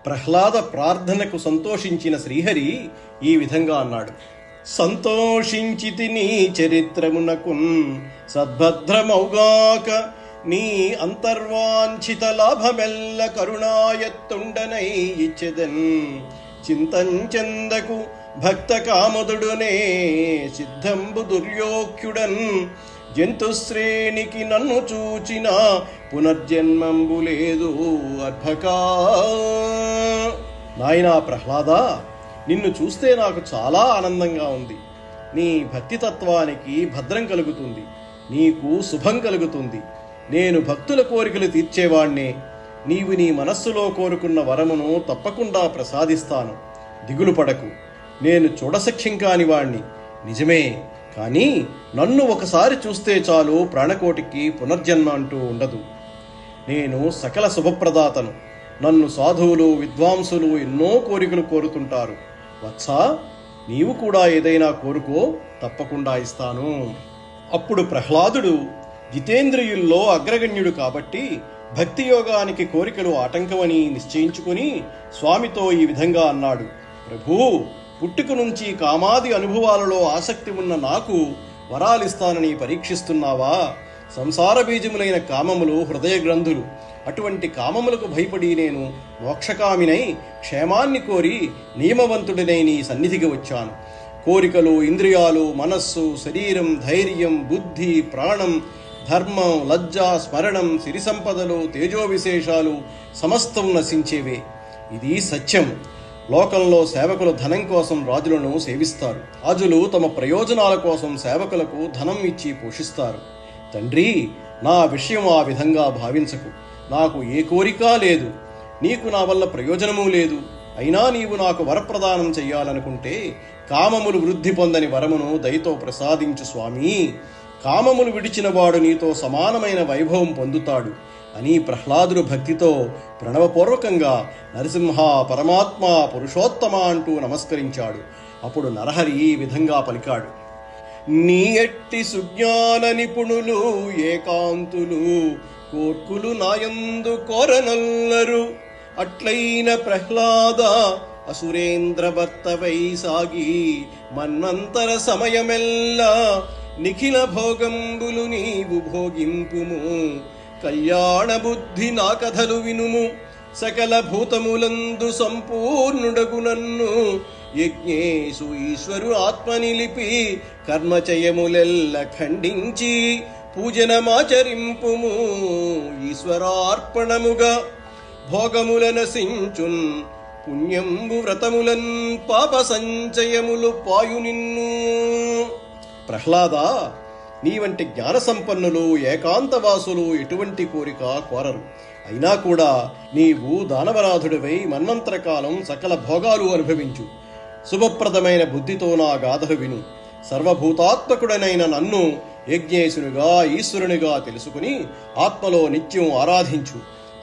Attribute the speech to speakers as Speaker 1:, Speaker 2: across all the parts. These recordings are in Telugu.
Speaker 1: ప్రహ్లాద ప్రార్థనకు సంతోషించిన శ్రీహరి ఈ విధంగా అన్నాడు: సంతోషించితి నీ చరిత్రమునకున్ సద్భద్రమౌగాక, నీ అంతర్వాంఛిత లాభమెల్ల కరుణాయత్తుండనై ఇచ్చెదన్. చింతంచెందకు భక్త కామదుడునే సిద్ధంబు దుర్యోక్యుడన్, జంతుశ్రేణికి నన్ను చూచిన పునర్జన్మంబు లేదు అర్భకా. నాయనా ప్రహ్లాదా, నిన్ను చూస్తే నాకు చాలా ఆనందంగా ఉంది. నీ భక్తితత్వానికి భద్రం కలుగుతుంది, నీకు శుభం కలుగుతుంది. నేను భక్తుల కోరికలు తీర్చేవాణ్ణే. నీవు నీ మనస్సులో కోరుకున్న వరమును తప్పకుండా ప్రసాదిస్తాను. దిగులు పడకు. నేను చూడసఖ్యం కాని వాణ్ణి నిజమే, కానీ నన్ను ఒకసారి చూస్తే చాలు, ప్రాణకోటికి పునర్జన్మ అంటూ ఉండదు. నేను సకల శుభప్రదాతను. నన్ను సాధువులు విద్వాంసులు ఎన్నో కోరికలు కోరుతుంటారు. వత్సా, నీవు కూడా ఏదైనా కోరుకో, తప్పకుండా ఇస్తాను. అప్పుడు ప్రహ్లాదుడు జితేంద్రియుల్లో అగ్రగణ్యుడు కాబట్టి భక్తి యోగానికి కోరికలు ఆటంకమని నిశ్చయించుకుని స్వామితో ఈ విధంగా అన్నాడు: ప్రభూ, పుట్టుక నుంచి కామాది అనుభవాలలో ఆసక్తి ఉన్న నాకు వరాలిస్తానని పరీక్షిస్తున్నావా? సంసార బీజములైన కామములు హృదయ గ్రంథులు. అటువంటి కామములకు భయపడి నేను మోక్షకామినై క్షేమాన్ని కోరి నియమవంతుడినై నీ సన్నిధికి వచ్చాను. కోరికలు, ఇంద్రియాలు, మనస్సు, శరీరం, ధైర్యం, బుద్ధి, ప్రాణం, ధర్మం, లజ్జ, స్మరణం, సిరి సంపదలు, తేజో విశేషాలు సమస్తం నశించేవే. ఇది సత్యం. లోకంలో సేవకులు ధనం కోసం రాజులను సేవిస్తారు. రాజులు తమ ప్రయోజనాల కోసం సేవకులకు ధనం ఇచ్చి పోషిస్తారు. తండ్రి, నా విషయం ఆ విధంగా భావించకు. నాకు ఏ కోరిక లేదు, నీకు నా వల్ల ప్రయోజనమూ లేదు. అయినా నీవు నాకు వరప్రదానం చెయ్యాలనుకుంటే కామములు వృద్ధి పొందని వరమును దయతో ప్రసాదించు స్వామి. కామములు విడిచినవాడు నీతో సమానమైన వైభవం పొందుతాడు అని ప్రహ్లాదుడు భక్తితో ప్రణవపూర్వకంగా నరసింహ, పరమాత్మ, పురుషోత్తమ అంటూ నమస్కరించాడు. అప్పుడు నరహరి ఈ విధంగా పలికాడు: నీ ఎట్టి సుజ్ఞాన నిపుణులు ఏకాంతులు కోర్కులు నాయందు కోరనల్లరు. అట్లైన ప్రహ్లాద అసురేంద్ర భర్తవై సాగి మన్వంతర సమయమెల్లా నిఖిల భోగంబులు నీవు భోగింపుము. కళ్యాణ బుద్ధి నా కథలు వినుము. సకల భూతములందు సంపూర్ణుడగు నన్ను యజ్ఞేశు ఈశ్వరు ఆత్మ నిలిపి కర్మచయములెల్ల ఖండించి పూజనమాచరింపుము. ఈశ్వరార్పణముగా భోగముల నశించున్ పుణ్యంబు వ్రతములన్ పాప సంచయములు పాయు నిన్ను. ప్రహ్లాదా, నీ వంటి జ్ఞాన సంపన్నులు, ఏకాంతవాసులు ఎటువంటి కోరిక కోరరు. అయినా కూడా నీవు దానవనాథుడివై మన్వంతరకాలం సకల భోగాలు అనుభవించు. శుభప్రదమైన బుద్ధితో నా గాథలు విను. సర్వభూతాత్మకుడనైన నన్ను యజ్ఞేశునిగా, ఈశ్వరునిగా తెలుసుకుని ఆత్మలో నిత్యం ఆరాధించు.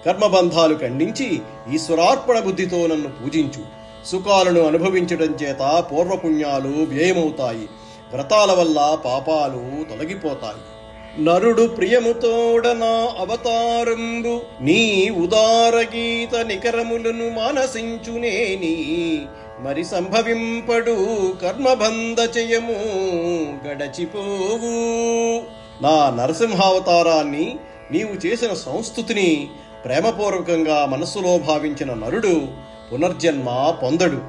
Speaker 1: కర్మబంధాలు ఖండించి ఈశ్వరార్పణ బుద్ధితో నన్ను పూజించు. సుఖాలను అనుభవించడం చేత పూర్వపుణ్యాలు వ్యయమవుతాయి. వ్రతాల వల్ల పాపాలు తొలగిపోతాయి. నరుడు ప్రియముతోడనా అవతారంబు నీ ఉదారగీత నికరములను మానసించునేని మరి సంభవింపడు కర్మబంధ చేయము గడచిపోవు. నా నరసింహావతారాన్ని, నీవు చేసిన సంస్తుతిని ప్రేమపూర్వకంగా మనస్సులో భావించిన నరుడు పునర్జన్మ పొందడు,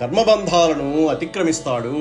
Speaker 1: కర్మబంధాలను అతిక్రమిస్తాడు.